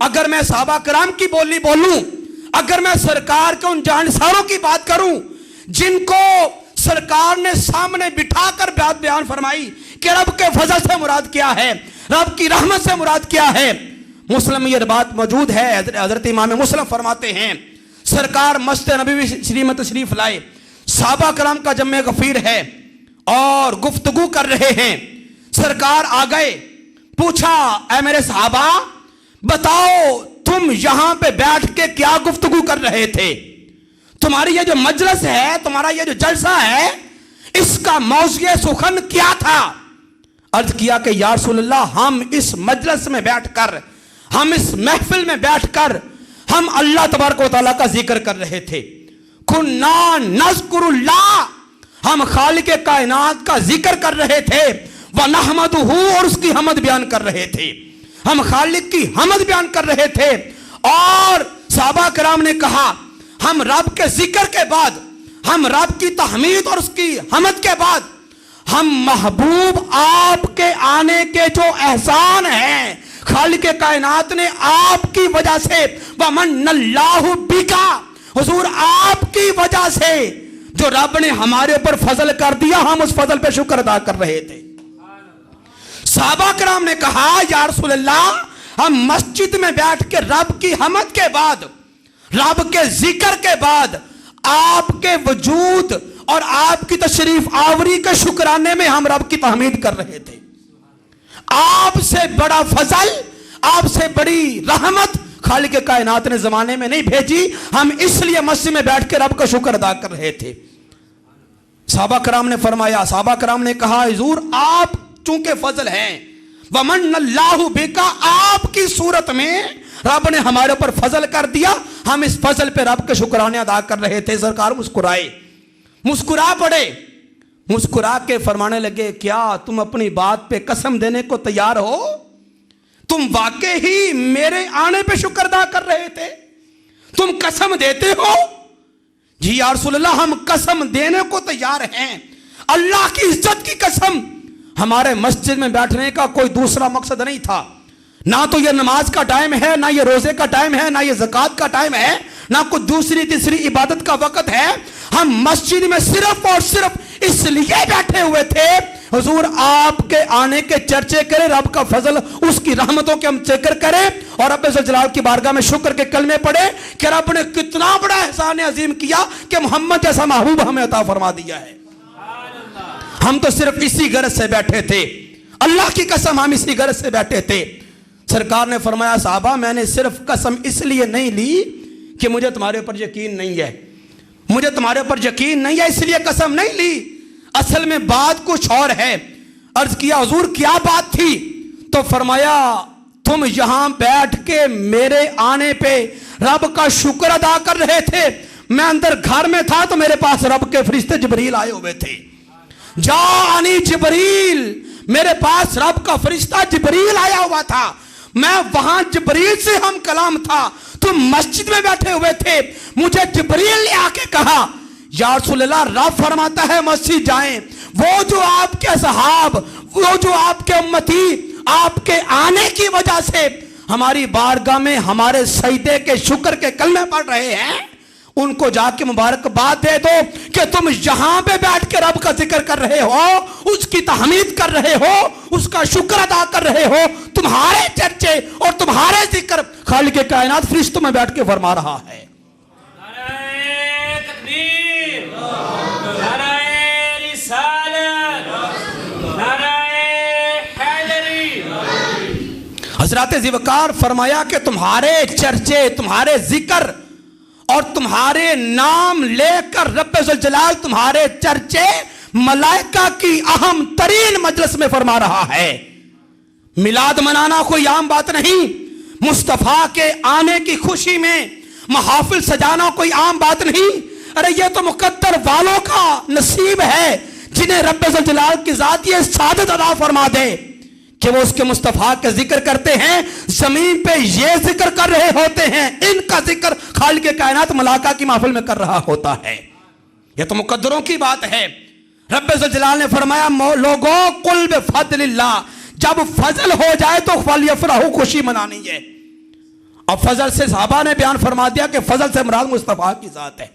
अगर मैं सहाबा किराम की बोली बोलूं, अगर मैं सरकार के उन जानसारों की बात करूं जिनको सरकार ने सामने बिठाकर बात बयान फरमाई कि रब के फजल से मुराद क्या है, रब की रहमत से मुराद क्या है। मुस्लिम ये बात मौजूद है। हजरत इमाम मुस्लिम फरमाते हैं सरकार मस्जिद नबवी शरीफ तशरीफ लाए, सहाबा किराम का जम्मे गफीर है और गुफ्तगू कर रहे हैं। सरकार आ गए, पूछा ऐ मेरे सहाबा बताओ तुम यहां पे बैठ के क्या गुफ्तगू कर रहे थे, तुम्हारी ये जो मजलिस है, तुम्हारा ये जो जलसा है, इसका मौज़ूए सुखन क्या था। अर्ज किया कि या रसूलल्लाह हम इस मजलिस में बैठकर, हम इस महफिल में बैठकर हम अल्लाह तबारक व तआला का जिक्र कर रहे थे। कुन्ना नज़कुरुल्लाह, हम खालिक कायनात का जिक्र कर रहे थे, व नहमदुहु, और उसकी हमद बयान कर रहे थे। हम खालिक की हमद बयान कर रहे थे। और सहाबा किराम ने कहा हम रब के जिक्र के बाद, हम रब की तहमीद और उसकी हमद के बाद, हम महबूब आपके आने के जो एहसान हैं खालिक कायनात ने आपकी वजह से, वमन्नल्लाहु बिका, हुजूर आपकी वजह से जो रब ने हमारे ऊपर फजल कर दिया, हम उस फजल पे शुक्र अदा कर रहे थे। सहाबा किराम ने कहा या रसूल अल्लाह हम मस्जिद में बैठ के रब की हमद के बाद, रब के जिक्र के बाद, आपके वजूद और आपकी तशरीफ आवरी के शुक्राने में हम रब की तहमीद कर रहे थे। आपसे बड़ा फजल, आपसे बड़ी रहमत खालिक कायनात ने जमाने में नहीं भेजी, हम इसलिए मस्जिद में बैठ के रब का शुक्र अदा कर रहे थे। सहाबा किराम ने फरमाया, सहाबा किराम ने कहा हुजूर आप चूंकि फजल हैं, वमन्नल्लाहु बिका, आपकी सूरत में रब ने हमारे ऊपर फजल कर दिया, हम इस फजल पे रब के शुक्राने अदा कर रहे थे। सरकार मुस्कुराए, मुस्कुरा पड़े, मुस्कुरा के फरमाने लगे क्या तुम अपनी बात पे कसम देने को तैयार हो, तुम वाकई ही मेरे आने पे शुक्र अदा कर रहे थे, तुम कसम देते हो। जी या रसूलल्लाह हम कसम देने को तैयार हैं, अल्लाह की इज्जत की कसम। हमारे मस्जिद में बैठने का कोई दूसरा मकसद नहीं था, ना तो ये नमाज का टाइम है, ना ये रोजे का टाइम है, ना ये ज़कात का टाइम है, ना कोई दूसरी तीसरी इबादत का वक्त है। हम मस्जिद में सिर्फ और सिर्फ इसलिए बैठे हुए थे हुजूर आपके आने के चर्चे करें, रब का फजल, उसकी रहमतों के हम जिक्र करें और रब जलाल की बारगाह में शुक्र के कलमे पढ़े कि रब ने कितना बड़ा एहसान अजीम किया कि मोहम्मद जैसा महबूब हमें अता फरमा दिया है। हम तो सिर्फ इसी गरज से बैठे थे, अल्लाह की कसम हम इसी गरज से बैठे थे। सरकार ने फरमाया साहबा मैंने सिर्फ कसम इसलिए नहीं ली कि मुझे तुम्हारे ऊपर यकीन नहीं है, मुझे तुम्हारे ऊपर यकीन नहीं है इसलिए कसम नहीं ली, असल में बात कुछ और है। अर्ज किया हुजूर क्या बात थी, तो फरमाया तुम यहां बैठ के मेरे आने पे रब का शुक्र अदा कर रहे थे, मैं अंदर घर में था तो मेरे पास रब के फरिश्ते जिब्रील आए हुए थे, जानी जिब्रील, मेरे पास रब का फरिश्ता जिब्रील आया हुआ था, मैं वहां जिब्रील से हम कलाम था, तुम मस्जिद में बैठे हुए थे, मुझे जिब्रील ने आके कहा या रसूलल्लाह रब फरमाता है मस्जिद जाएं, वो जो आपके सहाब, वो जो आपके उम्मती आपके आने की वजह से हमारी बारगाह में हमारे सजदे के शुक्र के कलमे पढ़ रहे हैं, उनको जाके मुबारकबाद दे दो कि तुम यहां पे बैठ के रब का जिक्र कर रहे हो, उसकी तहमीद कर रहे हो, उसका शुक्र अदा कर रहे हो, तुम्हारे चर्चे और तुम्हारे जिक्र खालिक कायनात फरिश्तों में बैठ के फरमा रहा है। हजरत ज़िवकार फरमाया कि तुम्हारे चर्चे, तुम्हारे जिक्र और तुम्हारे नाम लेकर रब्बे ज़ुल जलाल तुम्हारे चर्चे मलाइका की अहम तरीन मजलिस में फरमा रहा है। मिलाद मनाना कोई आम बात नहीं, मुस्तफ़ा के आने की खुशी में महफिल सजाना कोई आम बात नहीं। अरे ये तो मुकद्दर वालों का नसीब है जिन्हें रब्बे ज़ुल जलाल की ज़ात ये सादत अदा फरमा दे कि वो उसके मुस्तफ़ा के जिक्र करते हैं, जमीन पे ये जिक्र कर रहे होते हैं, इनका जिक्र खालिक कायनात मलाका की महफिल में कर रहा होता है। ये तो मुकद्दरों की बात है। रब्बे ज़ुल जलाल ने फरमाया लोगों कुल बिफज़लिल्लाह, जब फजल हो जाए तो फलयफरहू, खुशी मनानी है। अब फजल से साहबा ने बयान फरमा दिया कि फजल से मुराद मुस्तफा की जात है।